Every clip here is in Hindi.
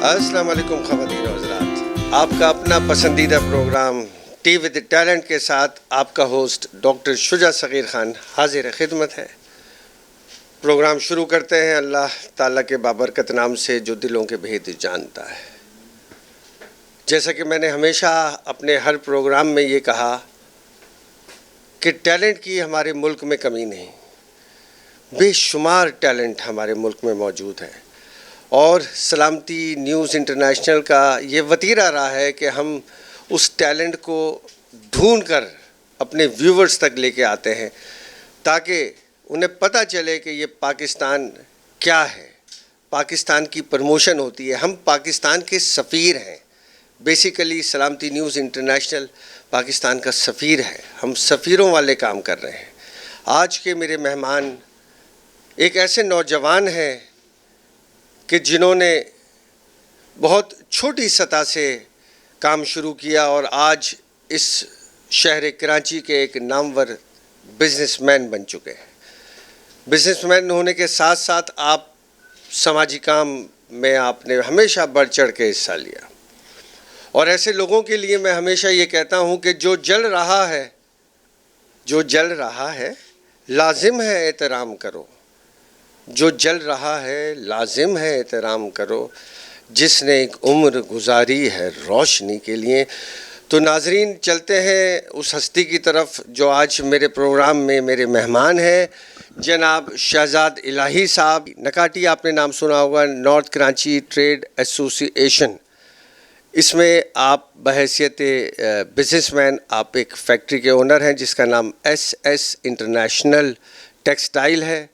अस्सलाम वालेकुम ख़वातीन और हज़रात, आपका अपना पसंदीदा प्रोग्राम टी विद टैलेंट के साथ आपका होस्ट डॉक्टर शुजा सग़ीर ख़ान हाजिर खिदमत है। प्रोग्राम शुरू करते हैं अल्लाह ताला के बाबरकत नाम से जो दिलों के भेद जानता है। जैसा कि मैंने हमेशा अपने हर प्रोग्राम में ये कहा कि टैलेंट की हमारे मुल्क में कमी नहीं, बेशुमार टैलेंट हमारे मुल्क में मौजूद है और सलामती न्यूज़ इंटरनेशनल का ये वतीरा रहा है कि हम उस टैलेंट को ढूंढ कर अपने व्यूवर्स तक लेके आते हैं ताकि उन्हें पता चले कि ये पाकिस्तान क्या है, पाकिस्तान की प्रमोशन होती है। हम पाकिस्तान के सफ़ीर हैं। बेसिकली सलामती न्यूज़ इंटरनेशनल पाकिस्तान का सफ़ीर है। हम सफ़ीरों वाले काम कर रहे हैं। आज के मेरे मेहमान एक ऐसे नौजवान हैं कि जिन्होंने बहुत छोटी सतह से काम शुरू किया और आज इस शहर कराची के एक नामवर बिजनेसमैन बन चुके हैं। बिजनेसमैन होने के साथ साथ आप समाजी काम में आपने हमेशा बढ़ चढ़ के हिस्सा लिया और ऐसे लोगों के लिए मैं हमेशा ये कहता हूँ कि जो जल रहा है लाजिम है एहतराम करो, जो जल रहा है लाजिम है एहतराम करो, जिसने एक उम्र गुजारी है रोशनी के लिए। तो नाजरीन, चलते हैं उस हस्ती की तरफ जो आज मेरे प्रोग्राम में मेरे मेहमान हैं, जनाब शहजाद इलाही साहब। नकाटी आपने नाम सुना होगा, नॉर्थ कराची ट्रेड एसोसिएशन, इसमें आप बहैसियत बिजनेसमैन आप एक फैक्ट्री के ओनर हैं जिसका नाम एसएस इंटरनेशनल टेक्सटाइल है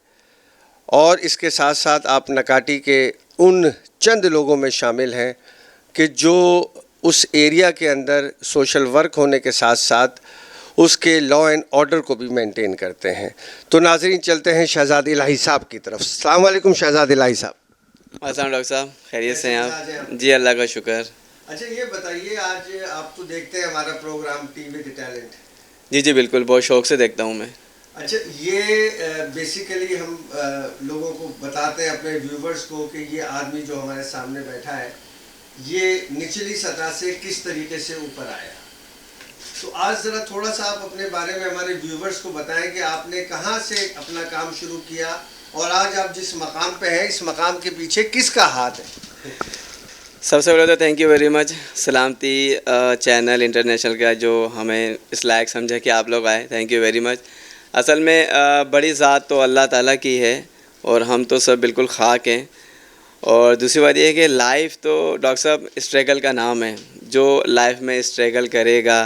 और इसके साथ साथ आप नकाटी के उन चंद लोगों में शामिल हैं कि जो उस एरिया के अंदर सोशल वर्क होने के साथ साथ उसके लॉ एंड ऑर्डर को भी मेंटेन करते हैं। तो नाज़रीन, चलते हैं शहजाद इलाही साहब की तरफ। अस्सलाम वालेकुम शहजाद इलाही साहब। अस्सलाम डॉक्टर साहब, खैरियत से हैं आप? जी अल्लाह का शुक्र। अच्छा, ये बताइए, आज आप तो देखते हैं हमारा प्रोग्राम टी विद टैलेंट? जी जी बिल्कुल, बहुत शौक़ से देखता हूँ मैं। अच्छा, ये बेसिकली हम लोगों को बताते हैं, अपने व्यूवर्स को, कि ये आदमी जो हमारे सामने बैठा है ये निचली सतह से किस तरीके से ऊपर आया। तो आज ज़रा थोड़ा सा आप अपने बारे में हमारे व्यूवर्स को बताएं कि आपने कहाँ से अपना काम शुरू किया और आज आप जिस मकाम पे हैं, इस मकाम के पीछे किसका हाथ है। सबसे पहले तो थैंक यू वेरी मच सलामती चैनल इंटरनेशनल का जो हमें इस लायक समझा कि आप लोग आए, थैंक यू वेरी मच। असल में बड़ी ज़ात तो अल्लाह ताला की है और हम तो सब बिल्कुल खाक हैं। और दूसरी बात यह है कि लाइफ तो डॉक्टर साहब स्ट्रगल का नाम है। जो लाइफ में स्ट्रगल करेगा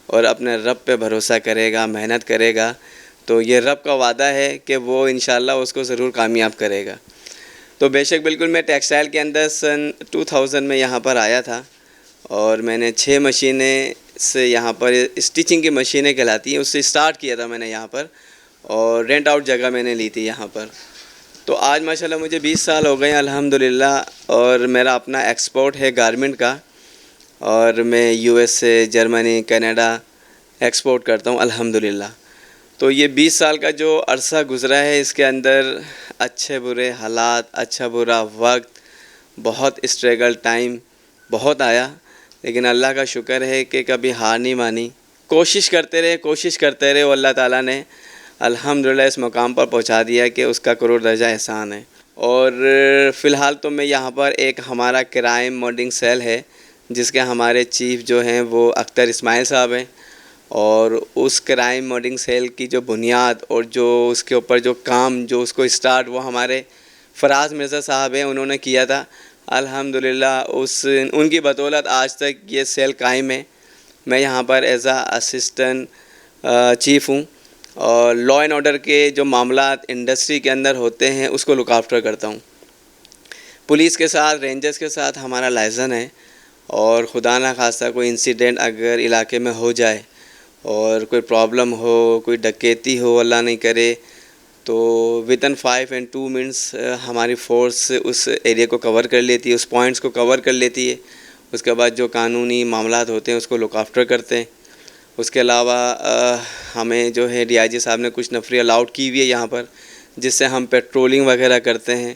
और अपने रब पे भरोसा करेगा, मेहनत करेगा, तो ये रब का वादा है कि वो इंशाल्लाह उसको ज़रूर कामयाब करेगा। तो बेशक बिल्कुल, मैं टेक्सटाइल के अंदर सन 2000 में यहाँ पर आया था और मैंने 6 मशीनें से यहाँ पर स्टिचिंग की मशीनें कहलाती हैं, उससे स्टार्ट किया था मैंने यहाँ पर और रेंट आउट जगह मैंने ली थी यहाँ पर। तो आज माशाल्लाह मुझे 20 साल हो गए अल्हम्दुलिल्लाह और मेरा अपना एक्सपोर्ट है गारमेंट का और मैं यूएसए, जर्मनी, कनाडा एक्सपोर्ट करता हूँ अल्हम्दुलिल्लाह। तो ये 20 साल का जो अरसा गुज़रा है, इसके अंदर अच्छे बुरे हालात, अच्छा बुरा वक्त, बहुत स्ट्रगल टाइम बहुत आया, लेकिन अल्लाह का शुक्र है कि कभी हार नहीं मानी। कोशिश करते रहे और अल्लाह ताला ने अल्हम्दुलिल्लाह इस मुकाम पर पहुंचा दिया कि उसका करोड़ दर्जा एहसान है। और फ़िलहाल तो मैं यहाँ पर एक हमारा क्राइम मॉनिटरिंग सेल है जिसके हमारे चीफ़ जो हैं वो अख्तर इस्माइल साहब हैं और उस क्राइम मॉनिटरिंग सेल की जो बुनियाद और जो उसके ऊपर जो काम जो उसको स्टार्ट वो हमारे फराज मिर्ज़ा साहब हैं, उन्होंने किया था। अल्हम्दुलिल्लाह उनकी बदौलत आज तक ये सेल कायम है। मैं यहाँ पर एज आ असिस्टेंट चीफ़ हूँ और लॉ एंड ऑर्डर के जो मामलात इंडस्ट्री के अंदर होते हैं उसको लुक आफ्टर करता हूँ। पुलिस के साथ, रेंजर्स के साथ हमारा लाइसन है और खुदा ना खास्ता कोई इंसिडेंट अगर इलाके में हो जाए और कोई प्रॉब्लम हो, कोई डकैती हो, अल्लाह नहीं करे, तो विदिन 5 and 2 मिनट्स हमारी फ़ोर्स उस एरिया को कवर कर लेती है, उस पॉइंट्स को कवर कर लेती है। उसके बाद जो कानूनी मामलात होते हैं उसको लुक आफ्टर करते हैं। उसके अलावा हमें जो है डीआईजी साहब ने कुछ नफरी अलाउड की हुई है यहाँ पर, जिससे हम पेट्रोलिंग वगैरह करते हैं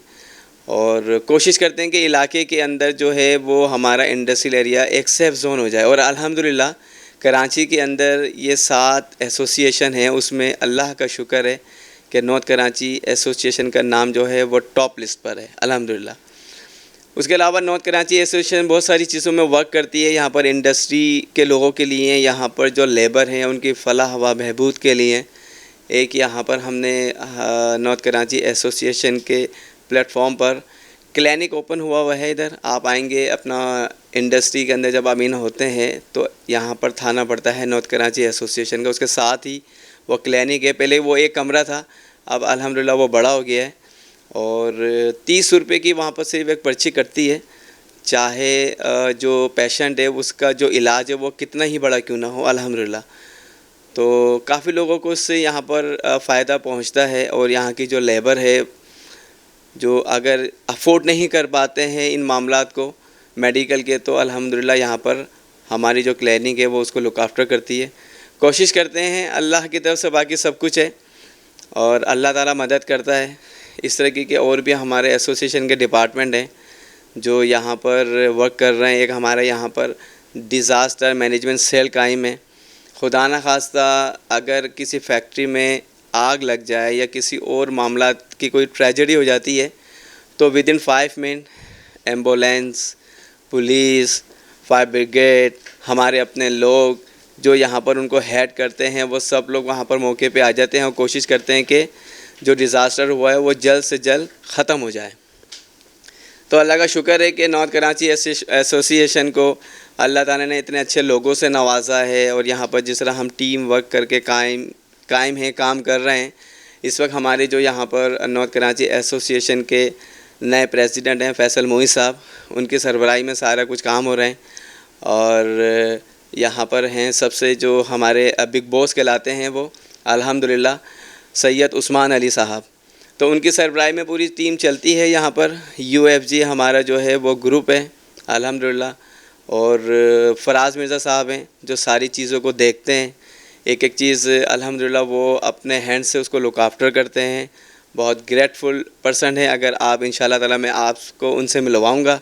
और कोशिश करते हैं कि इलाके के अंदर जो है वो हमारा इंडस्ट्रियल एरिया एक सेफ जोन हो जाए। और अल्हम्दुलिल्लाह कराची के अंदर ये 7 एसोसिएशन हैं, उसमें अल्लाह का शुक्र है कि नॉर्थ कराची एसोसिएशन का नाम जो है वो टॉप लिस्ट पर है अल्हम्दुलिल्लाह। उसके अलावा नॉर्थ कराची एसोसिएशन बहुत सारी चीज़ों में वर्क करती है। यहाँ पर इंडस्ट्री के लोगों के लिए, यहाँ पर जो लेबर हैं उनकी फलाह व बहबूद के लिए एक यहाँ पर हमने नॉर्थ कराची एसोसिएशन के प्लेटफॉर्म पर क्लिनिक ओपन हुआ है। इधर आप आएंगे अपना इंडस्ट्री के अंदर जब आप इन होते हैं तो यहाँ पर थाना पड़ता है नॉर्थ कराची एसोसिएशन का, उसके साथ ही वो क्लिनिक है। पहले वो एक कमरा था, अब अल्हम्दुलिल्लाह वो बड़ा हो गया है और 30 रुपये की वहाँ पर सिर्फ एक पर्ची कटती है। चाहे जो पेशेंट है उसका जो इलाज है वो कितना ही बड़ा क्यों ना हो अल्हम्दुलिल्लाह। तो काफ़ी लोगों को इससे यहाँ पर फ़ायदा पहुँचता है। और यहाँ की जो लेबर है जो अगर अफोर्ड नहीं कर पाते हैं इन मामलात को मेडिकल के, तो अल्हम्दुलिल्लाह यहाँ पर हमारी जो क्लिनिक है वो उसको लुक आफ्टर करती है। कोशिश करते हैं, अल्लाह की तरफ से बाकी सब कुछ है और अल्लाह ताला मदद करता है। इस तरह के और भी हमारे एसोसिएशन के डिपार्टमेंट हैं जो यहाँ पर वर्क कर रहे हैं। एक हमारा यहाँ पर डिज़ास्टर मैनेजमेंट सेल कायम है। खुदा न खास्ता अगर किसी फैक्ट्री में आग लग जाए या किसी और मामला की कोई ट्रेजेडी हो जाती है तो with in 5 minute ambulance, police, fire brigade, हमारे अपने लोग जो यहाँ पर उनको हेड करते हैं वो सब लोग वहाँ पर मौके पे आ जाते हैं और कोशिश करते हैं कि जो डिज़ास्टर हुआ है वो जल्द से जल्द ख़त्म हो जाए। तो अल्लाह का शुक्र है कि नॉर्थ कराची एसोसिएशन को अल्लाह ताला ने इतने अच्छे लोगों से नवाजा है और यहाँ पर जिस तरह हम टीम वर्क करके कायम हैं, काम कर रहे हैं। इस वक्त हमारे जो यहाँ पर नॉर्थ कराची एसोसिएशन के नए प्रेसिडेंट हैं फैसल मोई साहब, उनकी सरबराही में सारा कुछ काम हो रहे हैं। और यहाँ पर हैं सबसे जो हमारे बिग बॉस कहलाते हैं वो अल्हम्दुलिल्लाह सैयद उस्मान अली साहब, तो उनकी सरबराही में पूरी टीम चलती है। यहाँ पर UFG हमारा जो है वो ग्रुप है अल्हम्दुलिल्लाह। और फराज मिर्ज़ा साहब हैं जो सारी चीज़ों को देखते हैं, एक एक चीज़ अल्हम्दुलिल्लाह वो अपने हैंड से उसको लुक आफ्टर करते हैं। बहुत ग्रेटफुल पर्सन है। अगर आप इंशाल्लाह ताला मैं आपको उनसे मिलवाऊँगा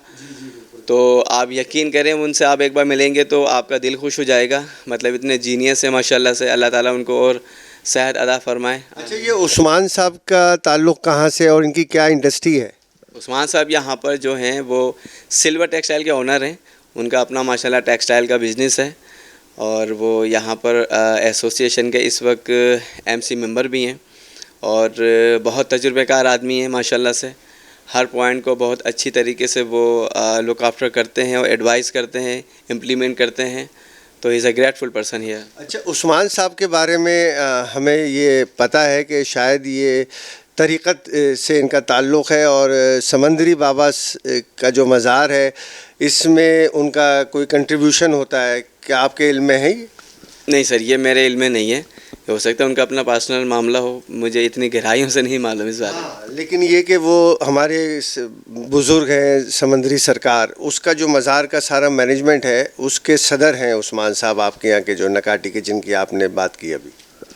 तो आप यकीन करें उनसे आप एक बार मिलेंगे तो आपका दिल खुश हो जाएगा। मतलब इतने जीनियस है माशाल्लाह से, अल्लाह ताला उनको और सेहत अदा फरमाए। अच्छा, ये उस्मान साहब का ताल्लुक़ कहाँ से और इनकी क्या इंडस्ट्री है? उस्मान साहब यहाँ पर जो हैं वो सिल्वर टेक्सटाइल के ओनर हैं। उनका अपना माशाल्लाह टेक्सटाइल का बिज़नेस है और वो यहाँ पर एसोसिएशन के इस वक्त MC मेंबर भी हैं और बहुत तजुर्बेकार आदमी हैं माशाल्लाह से। हर पॉइंट को बहुत अच्छी तरीके से वो लुक आफ्टर करते हैं और एडवाइस करते हैं, इम्प्लीमेंट करते हैं। तो is a grateful person here. अच्छा, उस्मान साहब के बारे में हमें ये पता है कि शायद ये तरीक़त से इनका ताल्लुक़ है और समंदरी बाबा का जो मज़ार है इसमें उनका कोई कंट्रीब्यूशन होता है, क्या आपके इल्म में है ये? नहीं सर, ये मेरे इल्म में नहीं है। हो सकता है उनका अपना पर्सनल मामला हो, मुझे इतनी गहराइयों से नहीं मालूम इस बारे में। लेकिन ये कि वो हमारे बुज़ुर्ग हैं समंदरी सरकार, उसका जो मज़ार का सारा मैनेजमेंट है उसके सदर हैं उस्मान साहब, आपके यहाँ के जो नकाटी के जिनकी आपने बात की अभी।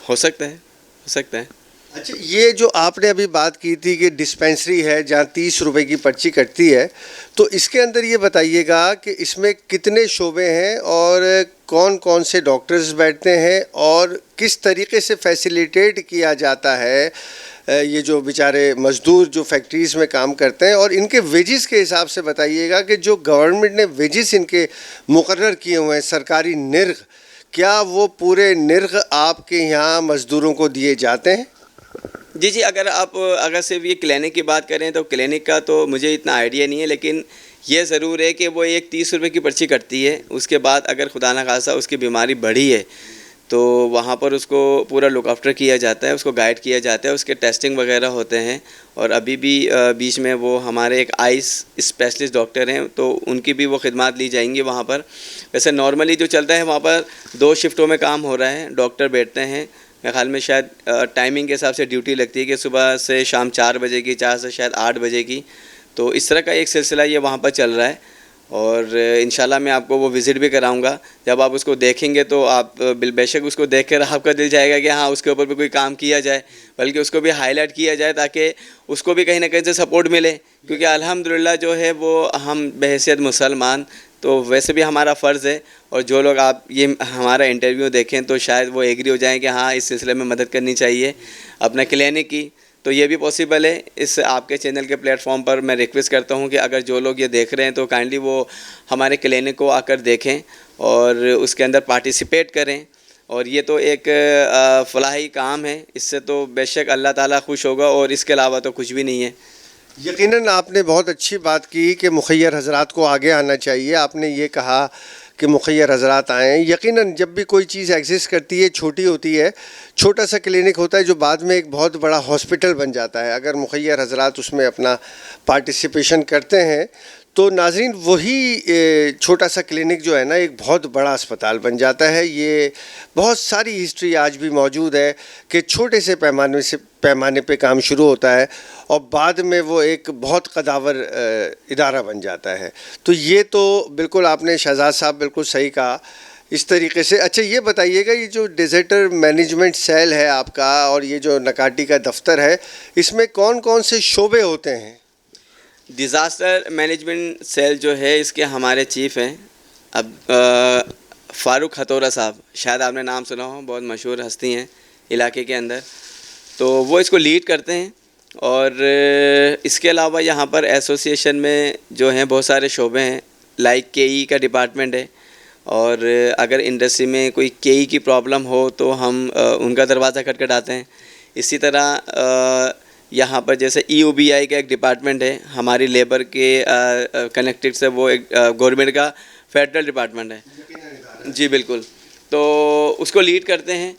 हो सकता है, हो सकता है। अच्छा, ये जो आपने अभी बात की थी कि डिस्पेंसरी है जहाँ 30 रुपए की पर्ची कटती है, तो इसके अंदर ये बताइएगा कि इसमें कितने शोबे हैं और कौन कौन से डॉक्टर्स बैठते हैं और किस तरीके से फैसिलिटेट किया जाता है ये जो बेचारे मज़दूर जो फैक्ट्रीज़ में काम करते हैं, और इनके वेजेस के हिसाब से बताइएगा कि जो गवर्नमेंट ने वेजेस इनके मुकर्रर किए हुए हैं सरकारी निर्ख, क्या वो पूरे निर्ख आपके यहाँ मज़दूरों को दिए जाते हैं? जी, अगर सिर्फ ये क्लिनिक की बात करें तो क्लिनिक का तो मुझे इतना आइडिया नहीं है, लेकिन ये ज़रूर है कि वो एक 30 रुपये की पर्ची कटती है। उसके बाद अगर खुदा न खासा उसकी बीमारी बढ़ी है तो वहाँ पर उसको पूरा लुक आफ्टर किया जाता है, उसको गाइड किया जाता है, उसके टेस्टिंग वगैरह होते हैं। और अभी भी बीच में वो हमारे एक आइस स्पेशलिस्ट डॉक्टर हैं तो उनकी भी वो खिदमत ली जाएंगी वहाँ पर। वैसे नॉर्मली जो चलता है वहाँ पर 2 शिफ्टों में काम हो रहा है, डॉक्टर बैठते हैं। मेरे ख्याल में शायद टाइमिंग के हिसाब से ड्यूटी लगती है कि सुबह से शाम 4 बजे की, 4 से शायद 8 बजे की। तो इस तरह का एक सिलसिला ये वहाँ पर चल रहा है और इंशाल्लाह मैं आपको वो विज़िट भी कराऊंगा। जब आप उसको देखेंगे तो आप बेशक उसको देखकर आपका दिल चाहेगा कि हाँ उसके ऊपर भी कोई काम किया जाए, बल्कि उसको भी हाईलाइट किया जाए ताकि उसको भी कहीं ना कहीं से सपोर्ट मिले। क्योंकि अल्हम्दुलिल्लाह जो है वो हम बहैसियत मुसलमान तो वैसे भी हमारा फ़र्ज़ है, और जो लोग आप ये हमारा इंटरव्यू देखें तो शायद वो एग्री हो जाएं कि हाँ इस सिलसिले में मदद करनी चाहिए अपना क्लिनिक की। तो ये भी पॉसिबल है। इस आपके चैनल के प्लेटफॉर्म पर मैं रिक्वेस्ट करता हूँ कि अगर जो लोग ये देख रहे हैं तो काइंडली वो हमारे क्लिनिक को आकर देखें और उसके अंदर पार्टिसिपेट करें। और ये तो एक फलाही काम है, इससे तो बेशक अल्लाह ताला खुश होगा और इसके अलावा तो कुछ भी नहीं है। यकीनन आपने बहुत अच्छी बात की कि मुखय्यर हज़रात को आगे आना चाहिए। आपने ये कहा कि मुखय्यर हज़रात आएँ। यकीनन जब भी कोई चीज़ एग्जिस्ट करती है, छोटी होती है, छोटा सा क्लिनिक होता है जो बाद में एक बहुत बड़ा हॉस्पिटल बन जाता है। अगर मुखय्यर हज़रात उसमें अपना पार्टिसिपेशन करते हैं तो नाज़रीन वही छोटा सा क्लिनिक जो है ना एक बहुत बड़ा अस्पताल बन जाता है। ये बहुत सारी हिस्ट्री आज भी मौजूद है कि छोटे से पैमाने पे काम शुरू होता है और बाद में वो एक बहुत कदावर इदारा बन जाता है। तो ये तो बिल्कुल आपने शहजाद साहब बिल्कुल सही कहा इस तरीके से। अच्छा ये बताइएगा, ये जो डिज़ास्टर मैनेजमेंट सेल है आपका और ये जो नकाटी का दफ्तर है, इसमें कौन कौन से शोबे होते हैं? डिज़ास्टर मैनेजमेंट सेल जो है इसके हमारे चीफ़ हैं अब फ़ारूक हथौरा साहब, शायद आपने नाम सुना हो, बहुत मशहूर हस्ती हैं इलाके के अंदर, तो वो इसको लीड करते हैं। और इसके अलावा यहाँ पर एसोसिएशन में जो हैं बहुत सारे शोबे हैं, लाइक केई का डिपार्टमेंट है, और अगर इंडस्ट्री में कोई केई की प्रॉब्लम हो तो हम उनका दरवाज़ा खटखटाते हैं। इसी तरह यहाँ पर जैसे EOBI का एक डिपार्टमेंट है हमारी लेबर के कनेक्टेड से, वो एक गवर्नमेंट का फेडरल डिपार्टमेंट है जी बिल्कुल, तो उसको लीड करते हैं।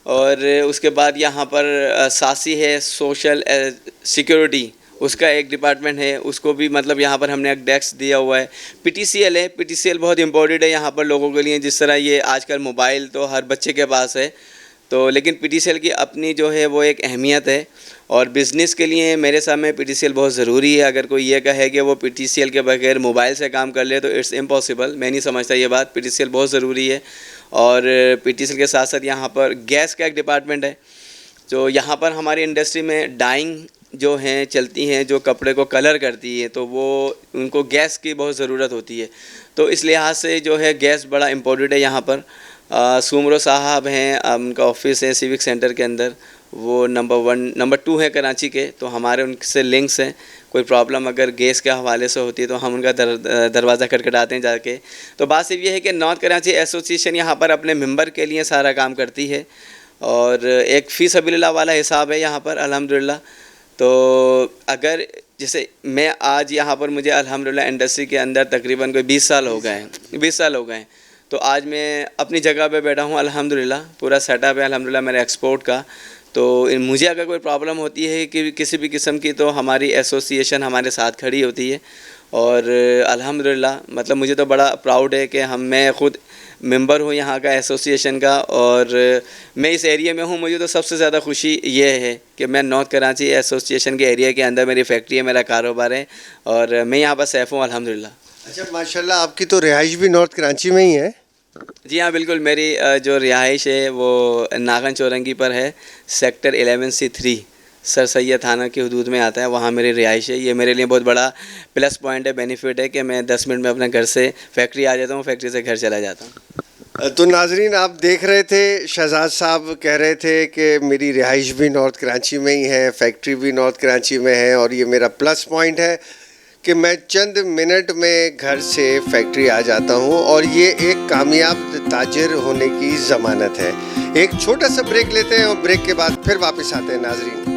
और उसके बाद यहाँ पर सासी है सोशल सिक्योरिटी, उसका एक डिपार्टमेंट है, उसको भी मतलब यहाँ पर हमने एक डेस्क दिया हुआ है। PTCL है, PTCL बहुत इम्पोर्टेंट है यहाँ पर लोगों के लिए, जिस तरह ये आजकल मोबाइल तो हर बच्चे के पास है, तो लेकिन PTCL की अपनी जो है वो एक अहमियत है। और बिज़नेस के लिए मेरे सामने PTCL बहुत ज़रूरी है। अगर कोई ये कहे कि वो PTCL के बगैर मोबाइल से काम कर ले तो इट्स इम्पॉसिबल, मैं नहीं समझता ये बात। PTCL बहुत ज़रूरी है। और PTCL के साथ साथ यहाँ पर गैस का एक डिपार्टमेंट है, तो यहाँ पर हमारी इंडस्ट्री में डाइंग जो हैं चलती हैं, जो कपड़े को कलर करती है, तो वो उनको गैस की बहुत ज़रूरत होती है। तो इस लिहाज से जो है गैस बड़ा इम्पोर्टेंट है यहाँ पर। सुमरो साहब हैं, उनका ऑफिस है सिविक सेंटर के अंदर, वो नंबर 2 है कराची के, तो हमारे उनसे लिंक्स हैं। कोई प्रॉब्लम अगर गैस के हवाले से होती है तो हम उनका दरवाज़ा खटखटाते हैं जाके। तो बात सिर्फ ये है कि नॉर्थ कराची एसोसिएशन यहाँ पर अपने मेंबर के लिए सारा काम करती है और एक फ़ी सबीलिल्लाह वाला हिसाब है यहाँ पर अल्हम्दुलिल्लाह। तो अगर जैसे मैं आज यहाँ पर मुझे अल्हम्दुलिल्लाह इंडस्ट्री के अंदर तकरीबन कोई 20 साल हो गए हैं, तो आज मैं अपनी जगह पे बैठा हूँ अल्हम्दुलिल्लाह, पूरा सेटअप है अल्हम्दुलिल्लाह मेरा एक्सपोर्ट का। तो मुझे अगर कोई प्रॉब्लम होती है कि किसी भी किस्म की, तो हमारी एसोसिएशन हमारे साथ खड़ी होती है। और अल्हम्दुलिल्लाह मतलब मुझे तो बड़ा प्राउड है कि मैं ख़ुद मेंबर हूँ यहाँ का एसोसिएशन का, और मैं इस एरिया में हूँ। मुझे तो सबसे ज़्यादा खुशी ये है कि मैं नॉर्थ कराची एसोसिएशन के एरिया के अंदर मेरी फैक्ट्री है, मेरा कारोबार है, और मैं यहाँ पर सेफ़ हूँ अल्हम्दुलिल्लाह। अच्छा माशाल्लाह, आपकी तो रिहाइश भी नॉर्थ कराची में ही है? जी हाँ बिल्कुल, मेरी जो रिहाइश है वो नागन चौरंगी पर है, सेक्टर 11C3 सर सैयद थाना की हदूद में आता है, वहाँ मेरी रिहाइश है। ये मेरे लिए बहुत बड़ा प्लस पॉइंट है, बेनिफिट है कि मैं 10 मिनट में अपने घर से फैक्ट्री आ जाता हूँ, फैक्ट्री से घर चला जाता हूँ। तो नाजरीन आप देख रहे थे, शहजाद साहब कह रहे थे कि मेरी रिहाइश भी नॉर्थ कराची में ही है, फैक्ट्री भी नॉर्थ कराची में है, और ये मेरा प्लस पॉइंट है कि मैं चंद मिनट में घर से फैक्ट्री आ जाता हूँ, और ये एक कामयाब ताजिर होने की ज़मानत है। एक छोटा सा ब्रेक लेते हैं और ब्रेक के बाद फिर वापस आते हैं नाजरीन।